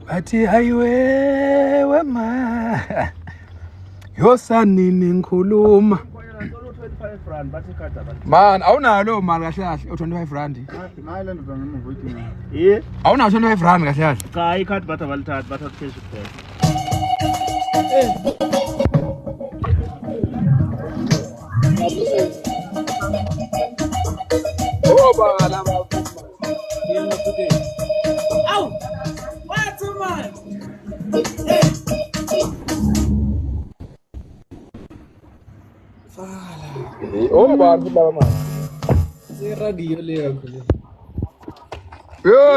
Athi hayiwe wema yosanini ngikhuluma man awunalo mali kahle kahle u25 rand hayi le nto ngemuva uyithi awunayo 25 rand kahle kahle cha ikhadi batha balithatha cash kuphela oba lama Aw! What's up, man? oba lama man Radio le yakho le.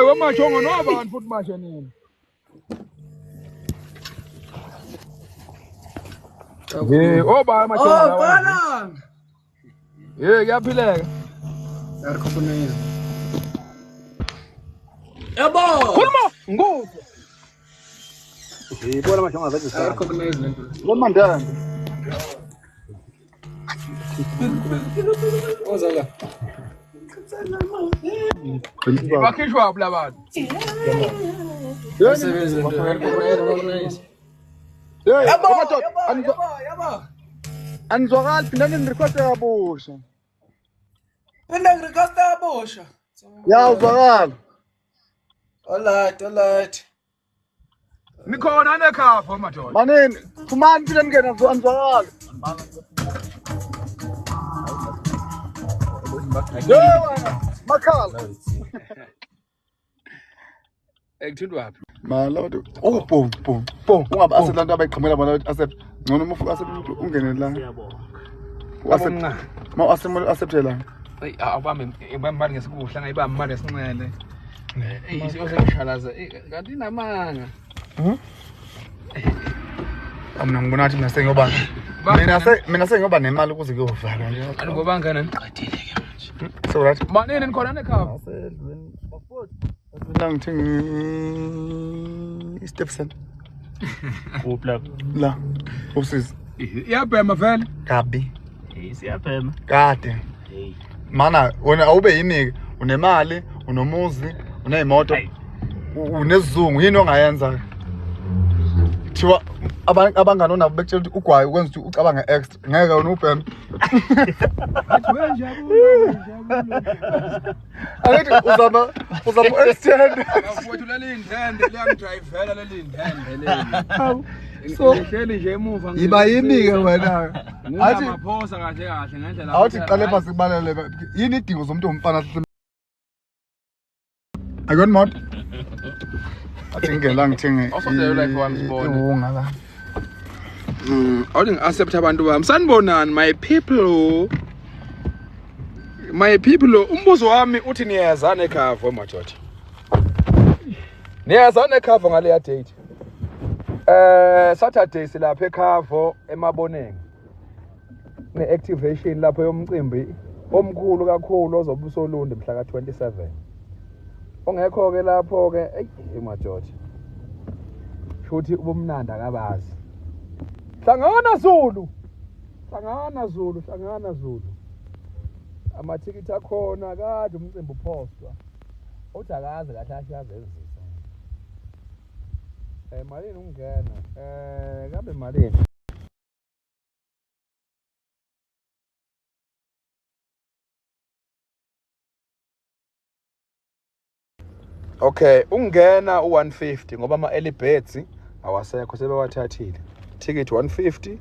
wamashongo noba futhi mashe nini oba amashongo bana. kuyaphileka Yarkhona. Yabo. khuluma nguvu bona amashongo azathi Yarkhona lento. lomandana Ozala. bakhishwa phi labantu Sebenza into. Yarkhona. Yabo. anizwakali phinda ngirequest kabusha Phinda ngirequest abosha. ya uzwakala Alright. nikhona nekhava madoda manini phumani phinde ningena anizwakala wena makhala ekuthindwa phi mala wethu boom ungabe asebela abantu abayiqhamela bona accept ngcono umufu accept ungene la wabomncane ma accept la awubambe ibambani ngesikuhla ngayibamba manje esinxele isiyoseshalaza kanti inamanga mina ngibona ngathi mina sengiyoba mina sengiyoba nemali ukuze kuyovala nje ani ngoba ngana niqedile ke manje so that manini nikhona nekhava la ngithenga Stephen upla la usizi iyabhema vele kabi siyaphema kade mana wena awube yini unemali unomuzi unezimoto unezizungu yini ongayenza thiwa abangano nabo bekutshela ukuthi ugwayi ukwenza ukuthi ucabanga extra ngeke wena ubhema athi wenjabulo ayithi uzama extend bafowethu lelindende liyangidrivela lelindende leli so ngihleli nje emuva yiba yini ke wena athi maphosa kahle kahle ngendlela awuthi qale phansi kubalele yini idingo zomuntu omfana ayikona moto athi ngela ngithenge awusondela like wami sibone unga la awuthi ngi-accept abantu bami sanibonani my people umbuzo wami uthi niyeza nekhava madoda niyeza nekhava ngaleya date Saturday silapha ekhavo emaboneni ne-activation lapho yomcimbi omkhulu kakhulu ozobe usolunde mhla ka-27 ongekho-ke lapho-ke eyi madoda shuthi ubumnandi akabazi hlangana Zulu amathikithi akhona kade umcimbi uphostwa uthi akazi kahle ashazenzisa malini ungena kambe malini okay ungena u150 ngoba ama early birds awasekho sebewathathile ticket 150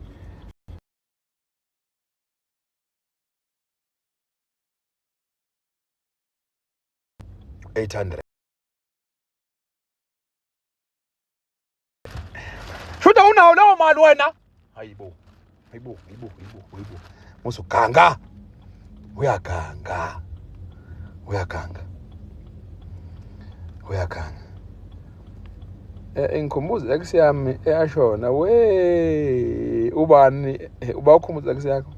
800 Shuta unawo lawo mali wena hayibo musuganga uyaganga ingikhumbuza ex yami eyashona we ubani uba ukhumbuza ex yakho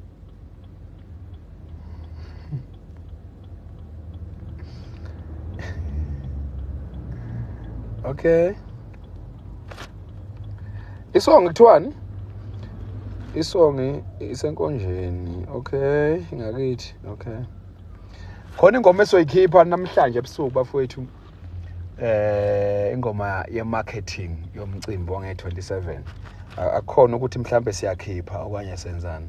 okay isongi kuthiwani isongi isenkonjeni okay ngakithi okay Khona ingoma esoyikhipha namhlanje ebusuku bafowethu. Ingoma ye-marketing yomcimbi wange-27. Akukhona ukuthi mhlambe siyakhipha okanye senzani.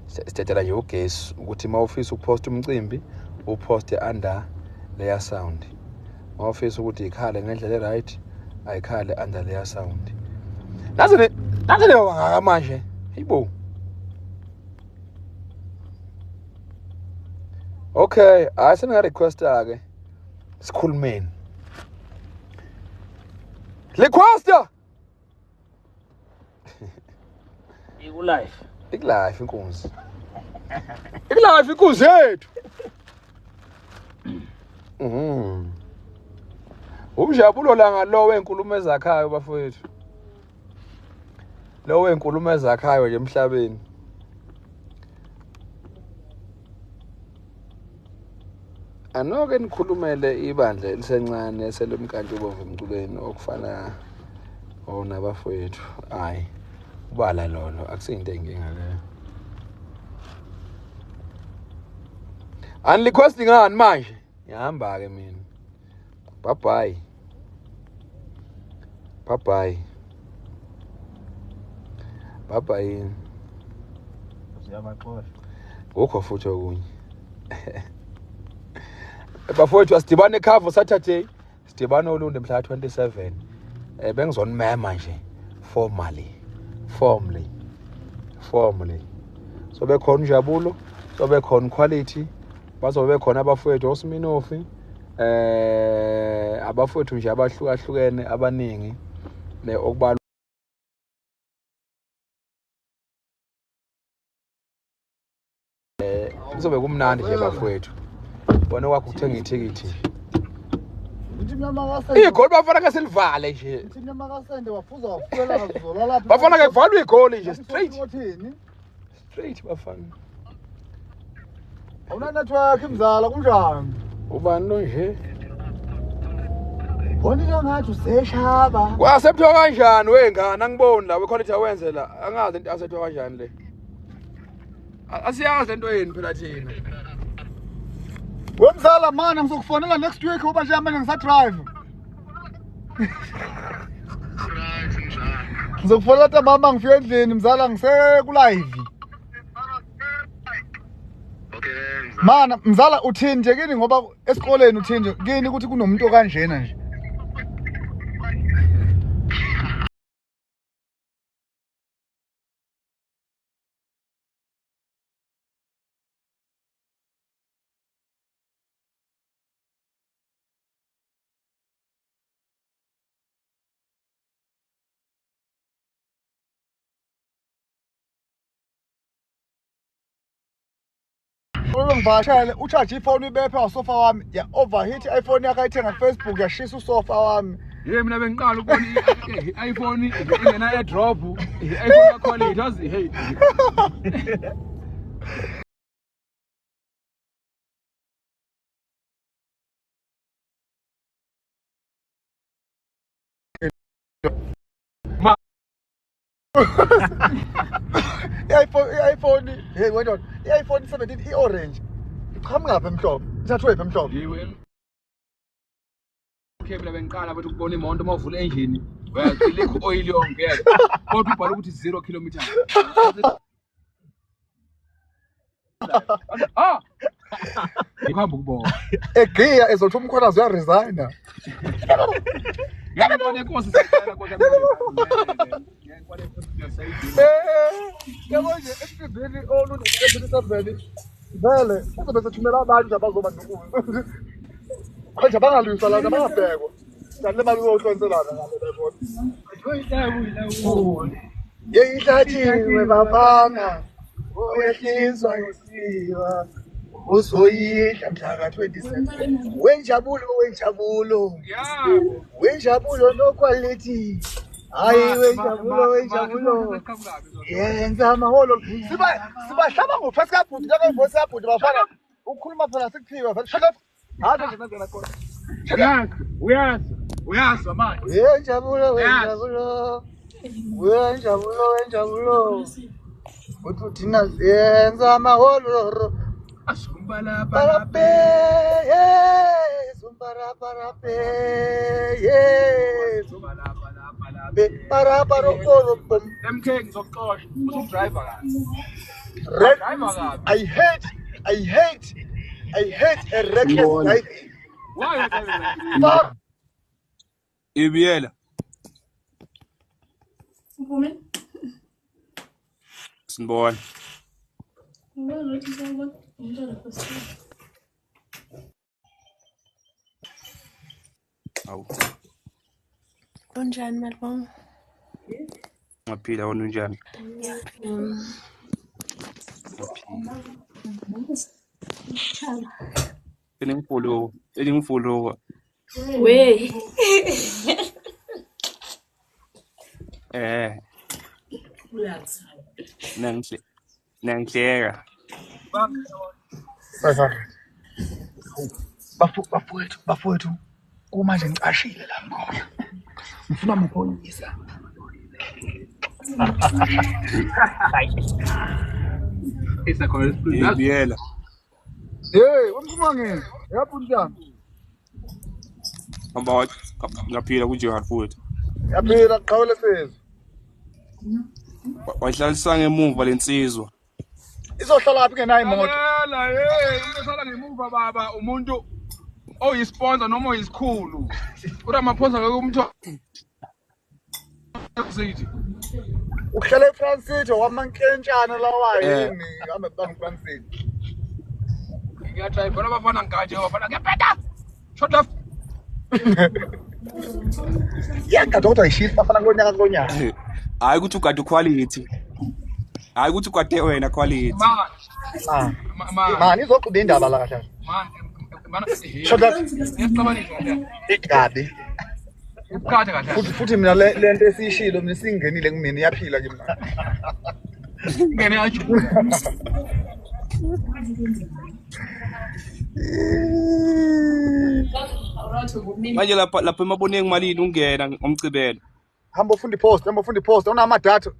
Sithathela nje ugesi ukuthi mawufisa ukuposta umcimbi, uposte under layer sound. Mawufisa ukuthi ikhale ngendlela right, ayikhale under layer sound. Nazi leyo ngaka manje. Hayibo. Okay, asena requesta ke. Sikhulumeni. Requesta. Iku-life. Iku-life inkunzi. Iku-life inkunzi yethu. Umjabulo langa lo wenkulumo ezakhayo bafowethu. Lo wenkulumo ezakhayo nje emhlabeni. Anoke nikhulumele ibandla elisencane eselomkantsho obomvu emculweni okufana nabafowethu. Hayi. Ubala lolo akusinto enginga leyo. Ani request ngani manje? Ngihamba ke mina. Bye bye. Bye bye. Bye bye. Siyabaxosha. Ngokho futhi okunye. Bafowethu asidibane ekhava Saturday. Sidibane uLunde mhla 27. Bengizonimema nje formally. So bekhona uNjabulo, so bekhona quality, bazobe bekhona abafowethu oSminofi, abafowethu nje abahlukahlukene abaningi okubalwa kuzobe kumnandi nje bafowethu. Bona wakho ukuthenga ithikithi. Igoli bafana ke silivale nje. Thina makasende wafuza wafulela kazola lapha. Bafana ke kuvalwa igoli nje straight bafana. Awuna network imzala kunjani? Ubani lo nje? Bonile ngathi useshaba. Wasephiwa kanjani wengane angiboni la wequality awenze la angazi into asephiwa kanjani le. Asiyazi lento yini phela thina. Wemzala mana ngizokufonela next week uba nje manje ngisa drive. Ngizokufonela ta mama ngifike endlini mzala ngise ku live. Okay. Mana mzala uthini nje kini ngoba esikoleni uthini nje kini ukuthi kunomuntu okanjena nje. Ngibashayele ucharge ifone ibephe wasofa wami ya overheat iPhone yakhe ayithenga Facebook yashisa usofa wami. Yey mina bengiqala ukubona iPhone ingena airdrop iPhone yakho yazi hey. iPhone hey wait on iPhone 17 i-orange iqhamuka ngapha emhlophe ithathwe epha emhlophe Yiwe Kebla bengiqala bathi ukubona imoto mawuvula engine uyaqilika oil yonke kodwa ubhala ukuthi 0 km Ngihamba ukubona egear ezothi umkhwanazi uyaresigna Ngiyabona inkosi sicela kodwa yabo nje esibheni oluntu esibheni vele uzobe sethumela abantu abazoba nokuzi konje bangalwiswa la bangabhekwa kanti mali uyohlonselana ngalo yeyihlathiwe bafana oyehliswa yosiwa uzoyidla mhla ka 27 wenjabulo no quality hayi wenjabulo yenza amaholo sibahlaba ngofirst kabhuti njengovoice kabhuti bafana ukukhuluma phela sikuthiwa vele shut up hayi nje ngenzela khona uyazwa manje wenjabulo uthi thina siyenza amaholo Parape, yes, parape, yes. Paraparopom. MK ngizokuxosha uthi udriver kabi. Red. Driver kabi. I hate a reckless driving. Why you driving like this? Fuck. Ibiela. Sinbona. Awu. Unjani malibonga? Ngaphila wona unjani? Beningfollow. Wey. Nangihleka. Bafowethu. Kumanje ngicashile la ngikhola. Ngifuna amaphoyisa. Isa khona isipringi. Ibiela. Hey, wamkhumangeni. Yaphi njani? Hamba ngaphila kunjehard futhi. Yaphila qhawule sezwe. Wayihlalisa ngemuva lensizwa. Izohlala phi ngenayo imoto? Yela umuntu osala ngemuva baba umuntu oyisponsor noma oyisikhulu. uRamaphosa ngeke umtho City. Uhlala eFrance City wamankentshana lawa yini hamba bang France City. Ngiyatrive bona bafana ngaje bafana ngepeta. Shut up. Yaka doktor ishisa bafana ngonyaka. Hayi ukuthi ugade quality. Hayi ukuthi ugade wena quality. Man izoqhuba indaba la kahle. Man Shut up. Yesixabanisa. Igadi. Ukukhatha kahle. Futhi mina lento esishilo mina singenile kumina iyaphila ke mina. Ngene acho. Manje lapha emaboneni malini ungena ngomcibelo. Hamba ufunda ipost, unama data.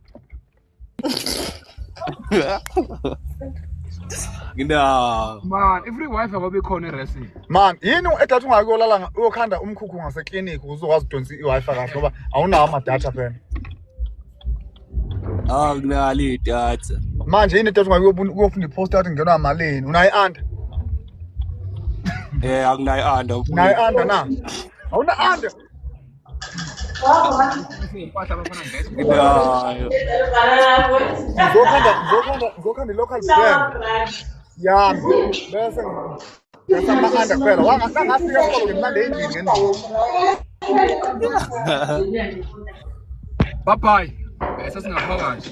Ngina. Man, every wife ababe khona eracing. Man, yini edatha ungakuyolala uyokhanda umkhukhu ngase clinic uzokwazi udonsa iWi-Fi kahle ngoba awunawo ama data phela. Nginali data. Manje yini edatha ungakuyofunda ipost athi ngenwa malini? Unayi under? Akunayo under. Unayi under na? Awuna under? Zokhanda local brand. Yeah, bese ngisama under kuphela. Wangafika esikolo ngimnande endlini ngendlu. Bye bye. Sesingaphakathi.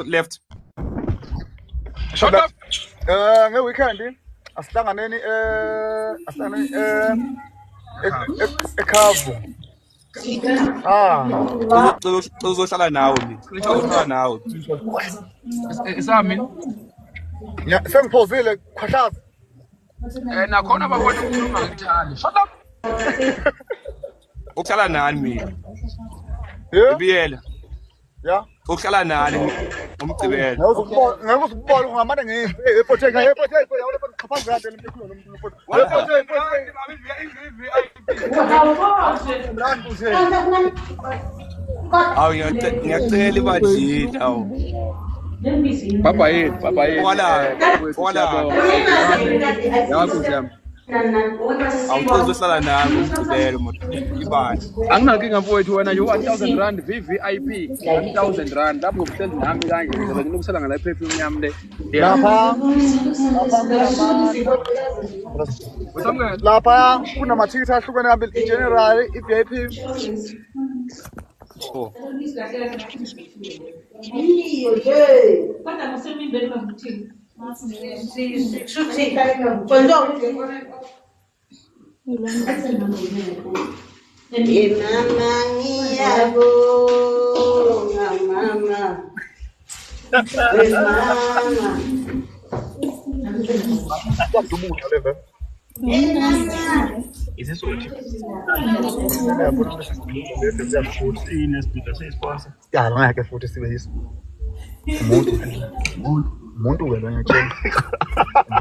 Left. Shut up. Ngeweekend asihlanganeni eKhavu. Uzohlala nawe mina. Uzohlala nawe. Isami. Ya sengiphozile khwahlaza. Nakhona abafuna ukukhuluma ngithanda. Shut up. Uhlala nani mina? Ibiela. Ya. Uhlala nani ngomcibelo? Ngeke uzubone ungamane ngepotheka yawule qhaphanga yakhe lemkhulu nomuntu. Awu ngiyacela ibajita awu. Baba yethu. Wala. Yakho siyami. Awuzohlala nami ngomcibelo manje. Ibani. Anginankinga mfowethu wena you R1000 VVIP 1000 rand lapho ubuhleli nami kanje ngizobe nginokusala ngala perfume yami le. Lapha kunamathikithi ahlukene kabi i-general i-VIP. Oh. Ya, ngeke futhi sibe yiso. Umuntu wena ngiyatshela.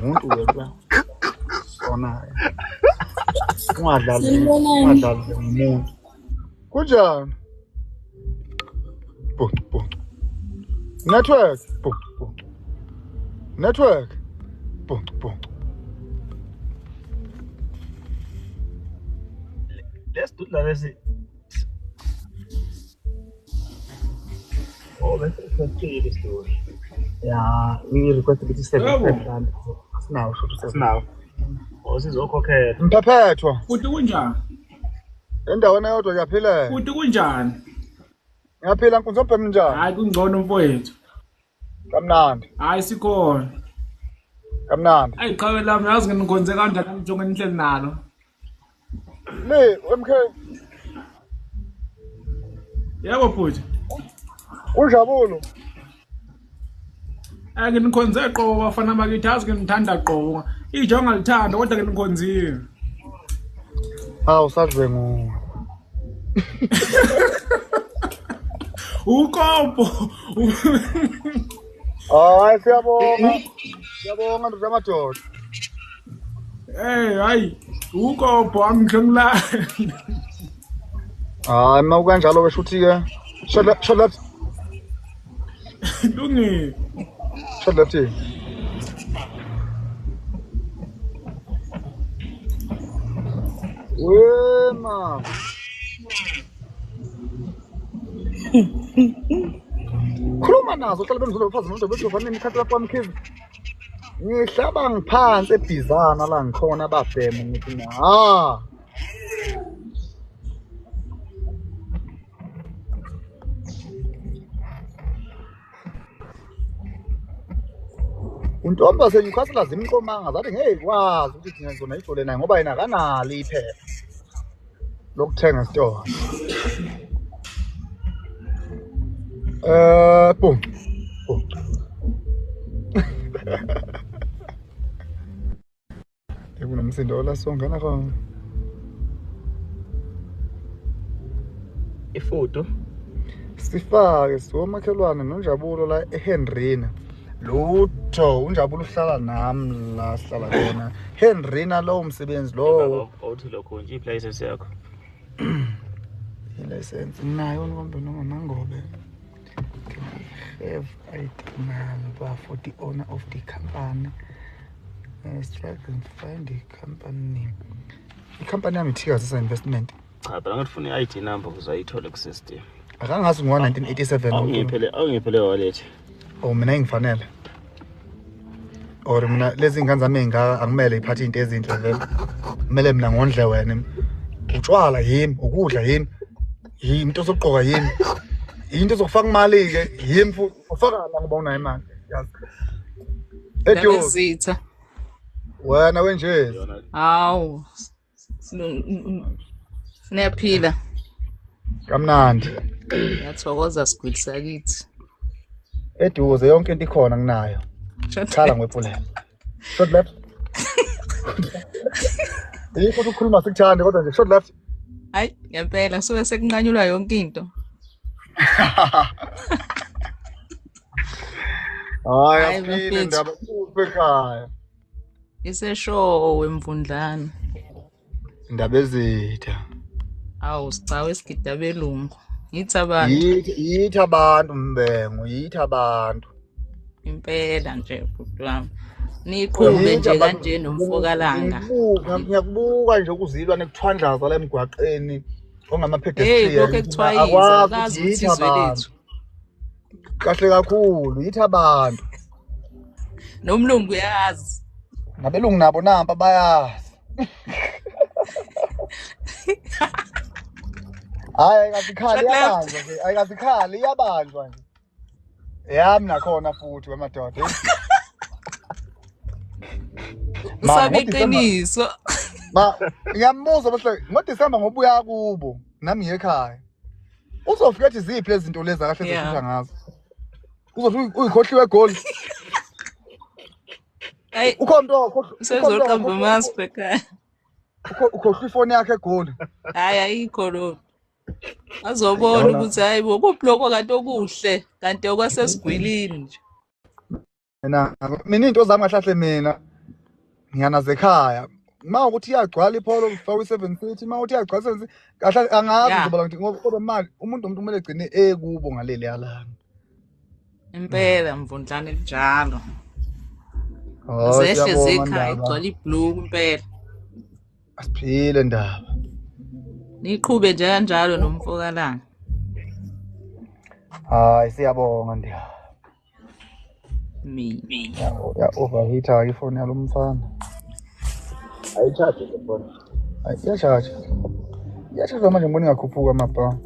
Umuntu wena. Sona. Ungadlali umuntu. Kunjani? Bo. Network. Bo. Network. Bo. Let's do that. Let's see. Oh, let's continue this story. Yeah, we requested it to say Yebo. now, so to say. Now. Oh, sizokhokhela. Mphephetwa. Futhi kunjani? Endaweni eyodwa kuyaphila. Futhi kunjani? Ngiyaphila nkunzi ophema njani? Hayi kungcono mfowethu. Kamnandi. Hayi sikhona. Kamnandi. Ayi qhawe lami yazi nginikhonze kanjani ngijonge nihleli nalo. Le MK Yebo futhi. unjabulo. Nginikhonze qobo bafana bakithi yazi nginithanda qobo. Ijonga lithanda kodwa nginikhonzile. Hawu sadwe ngo. Ukompo. Hayi siyabonga. Siyabonga ndoda amadoda. Hayi. Ukompo angihlamla. Hayi mawukanjalo ke shuthi ke. Shot left. Lungi. Shot left. Wema. Khuluma nazo uhlala bemzulu baphaza umuntu bethu fanele ikhathi lapha kwamkhizi. Ngihlaba ngiphansi ebhizana la ngikhona babhema ngithi ha. Untombi senyukhasela zimqomanga zathi ngeke kwazi ukuthi thina ngizona ijole naye ngoba yena kanalo iphepha lokuthenga store. Boom. Ekunomsindo la songana khona. Ifoto. Sifake somakhelwane noNjabulo la eHenrina. Lutho unjabulo uhlala nami la sihlala khona. Henrina lo umsebenzi lo. Awuthi lokho nje iplaces yakho. License nayo ngombe noma mangobe. Can I have ID number for the owner of the company? Strike and find the company. Company yami Ithikazi investment. Cha, phela ngifuna i-ID number uzayithola ku system. Akangazi ngo1987 Awungiphele wallet. Oh mina ngifanele. Or mina lezi ngane zami engaka angimele iphathe into ezinhle vele. Kumele mina ngondle wena. Utshwala yimi, ukudla yimi. Into zokugqoka yimi. Into zokufaka imali ke yimi futhi ufaka la ngoba unayo imali. Yazi. Labezitha. Wena wenje. Hawu. Siyaphila. Kamnandi. Ngiyathokoza sigwili sakithi. Eduze yonke into ikhona nginayo. Chala ngwephula. Shot left. Yikho ukukhuluma sikuthande kodwa nje shot left. Hayi, ngempela suke sekunqanyulwa yonke into. Hayi aphile ndaba ekhaya. Iseshow wemvundlana. Indaba ezitha. Awu sicawe isigida belungu. Yithi abantu. Yithi abantu mbengo, yithi abantu. Impela nje bhuti wami. Niqhube nje kanje nomfokalanga. Ngiyakubuka nje ukuzilwa nekuthwandlaza la emgwaqeni ongama Hey, lokho ekuthiwa akazi ukuthi izwe lethu. Kahle kakhulu, yithi abantu. Nomlungu uyazi. Nabelungu nabo namba bayazi. Hayi ngasikhali yabanjwa nje, ayikasikhali yabanjwa nje. Yami nakhona futhi wemadoda. Usabe iqiniso. Ngiyambuza bahle ngoDisemba ngobuya kubo nami ngekhaya. Uzofika ethi ziphi lezi zinto lezi akahle zifika ngazo. Uzothi uyikhohliwe egoli. Hayi ukhonto usezoqamba amaspe ekhaya. Ukhohla ifoni yakhe egoli. Hayi ayikho lo. Azobona ukuthi hayi bokubloko kanti okuhle kanti okwasesigwilini nje. Mina into zami kahlahle mina ngiyana zekhaya. Mawukuthi iyagcwala ipholo ufaka i7 City, mawukuthi iyagcwala i7 kahle angazi Ya, ngizoba ngithi ngoba manje umuntu kumele egcine ekubo ngaleli yalana. impela mvundlane njalo. Oh Zehle siyabonga zekhaya Ndaba. igcwala ibhlungu impela. Asiphile Ndaba. Niqhube nje kanjalo nomfokalanga. Hayi siyabonga Ndaba. Mina. Ya overheater ifoni yalo mfana. Ayicharge le phone. Hayi iyashaja. Iyashaja manje ngibona ingakhuphuka amabha.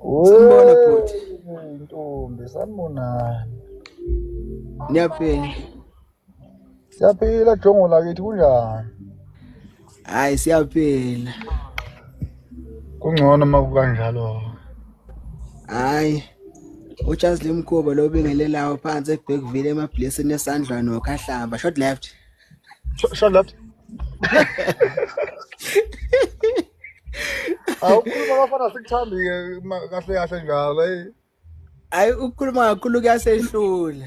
Sanibona bhuti. Ntombi sanibonani. Niyaphila. Siyaphila jongo lakithi kunjani? Hayi siyaphila. Kungcono makukanjalo. Hayi. UCharles Lemkhuba lo bingelelayo phansi eBackville emablessini esandlwana nokhahlamba. Short left. Short left. Awukhuluma kafana sikuthandi ke kahle kahle njalo Hayi ukukhuluma kakhulu kuyasehlula.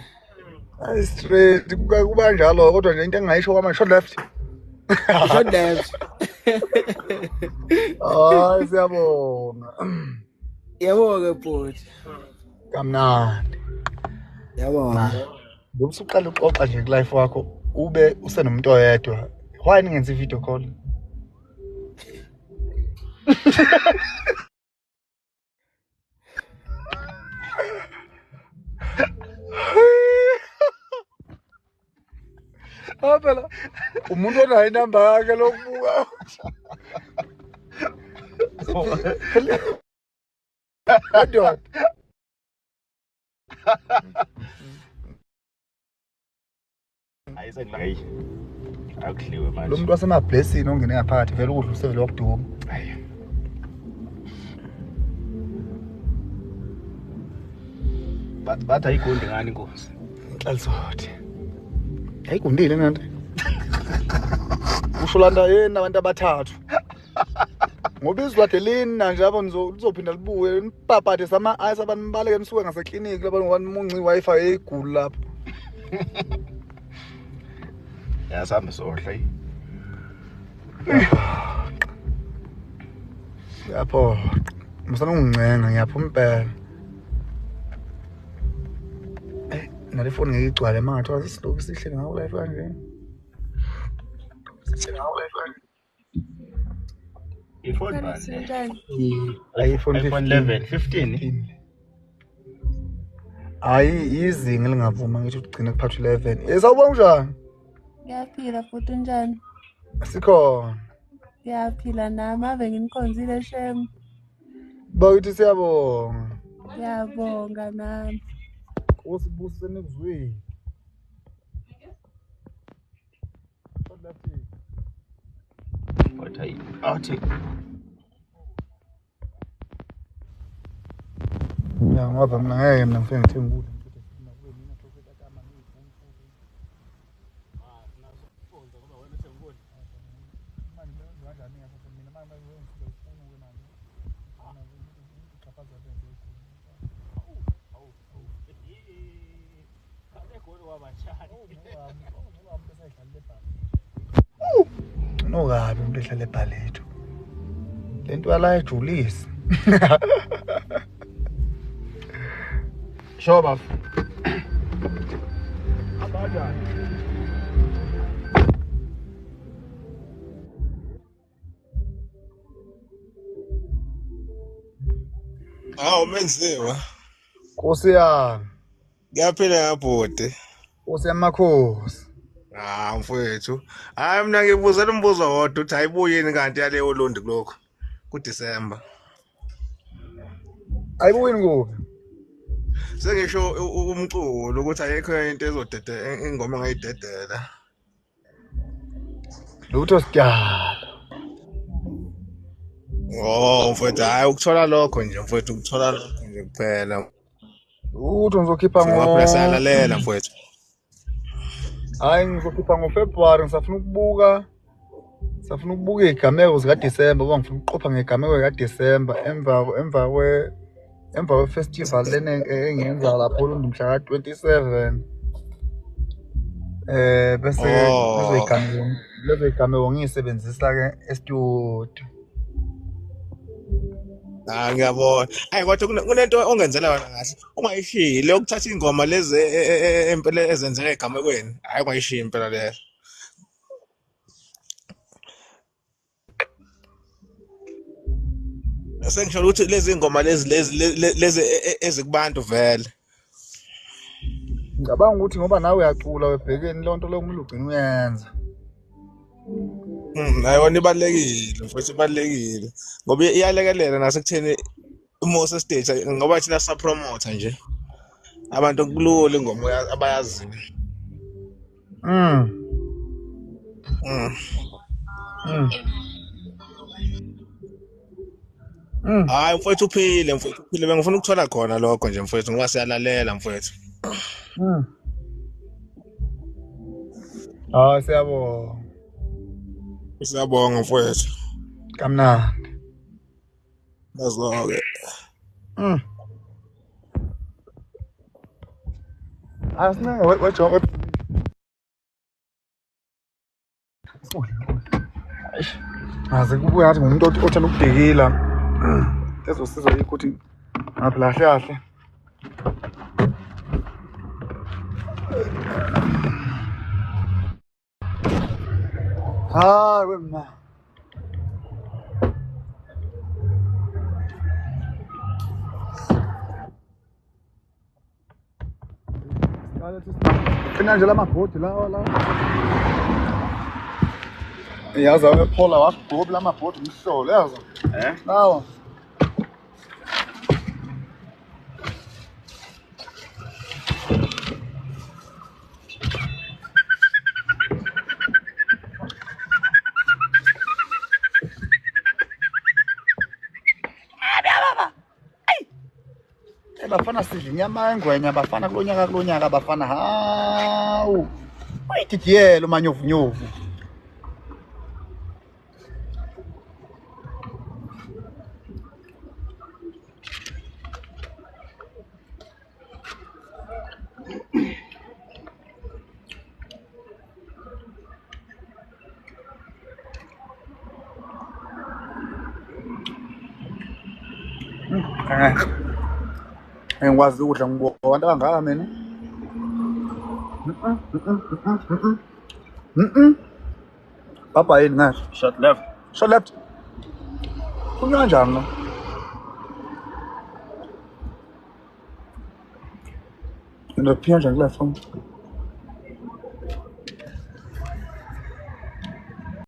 Hayi straight kuba njalo kodwa nje into engayisho kwama short left. Short left. Hayi siyabonga. Yebo-ke bhuti. Kamnandi. Yabona. Ngokusuqala uxoxa nje ku-life wakho ube usenomuntu oyedwa. Why ningenza i-video call? Phela umuntu onayo inamba yakhe lokubuka. Kodwa Hayi. Akuhliwe manje. lo muntu wasemablessini ongene ngaphakathi vele ukudla usevele wakuduma. Hayi. Bathi ayigundi ngani inkosi. Inhlanhlothi. Ayigundile nanti. Usho landa yena abantu abathathu. Ngoba izwakhe lina nje abo nizophinda libuye nipapathe sama ice abantu baleke nisuke ngaseklinikhi labantu wamunci wifi eyigulu lapho. Yasambe sohla yi. Yapho. Musana ungincenga ngiyaphuma impela. Nale phone ngeke igcwale manje wasilokhu sihle ngawo live kanje. Iphone bani? iPhone 11, 15. Hayi izinga lingavuma ngithi ugcine kuphatha 11. Sawubona njani? Ngiyaphila futhi unjani? Sikhona. Ngiyaphila nami ave nginikhonzile shem. Bakithi siyabonga. Ngiyabonga nami. Usibuse nekuzweni. But I'll take. Ya ngoba mina ngeke mina ngifike ngithenga ukudla. No kabi umuntu ehlala ebhalethu. Lento yala ejulisi. Shoba. Hawu menziwa. Nkosi yami. Ngiyaphila yabhode. Nkosi yamakhosi. Mfowethu. Hayi mina ngibuzela umbuzo wodwa uthi ayibuyini kanti yaleyo londi kulokho kuDisemba. Ayibuyini kuphi? Sengisho umculo ukuthi ayikho into ezodede ingoma ngayidedela. Lutho sityala. Mfowethu hayi ukuthola lokho nje mfowethu ukuthola lokho nje kuphela. Lutho ngizokhipha Ngoba phela sayalalela mfowethu. Hayi ngizokhipha ngoFebruary ngisafuna ukubuka izigameko zikaDisemba ngoba ngifuna ukuqopha ngezigameko zikaDisemba emva kwe-festival lena engiyenza lapho mhla ka-27 bese lezo zigameko ngiyisebenzisa-ke e-studio. Ngiyabona. Hayi kodwa kunento ongenzela wena kahle. Ungayishili ukuthatha ingoma lezi empela ezenzeka egamekweni. Hayi ungayishiyi impela leyo. Sengisho ukuthi lezi ngoma lezi ezikubantu vele. Ngicabanga ukuthi ngoba nawe uyacula webhekeni lonto lokumele ugcine uyenza. Ayona ibalekile futhi ibalekile ngoba iyalekelela nasekutheni uMose stage ngoba thina sa promoter nje abantu kulula ingoma abayaziyo. Hayi mfowethu uphile bengifuna ukuthola khona lokho nje mfowethu ngoba siyalalela mfowethu. Hayi siyabonga. Siyabonga mfowethu. Kamnandi. Bazoke. Asinenge wejoke. Aze kubuya ngathi ngumuntu othanda ukudikila. Ezosiza ukuthi ngaphi kahle. Hayi wemma. Kena nje lamabhodi lawa. Yaza wephola wagqoba lamabhodi umhlolo yaza. Lawa. Bafana sidla inyama engwenya bafana kulonyaka bafana hawu uyididiyela umanyovu. Ngikwazi ukudla ngiboka abantu abangaka mina. Papa yini ngathi? Short left. Kunywa kanjani no? Ngiphinda nje ngileft.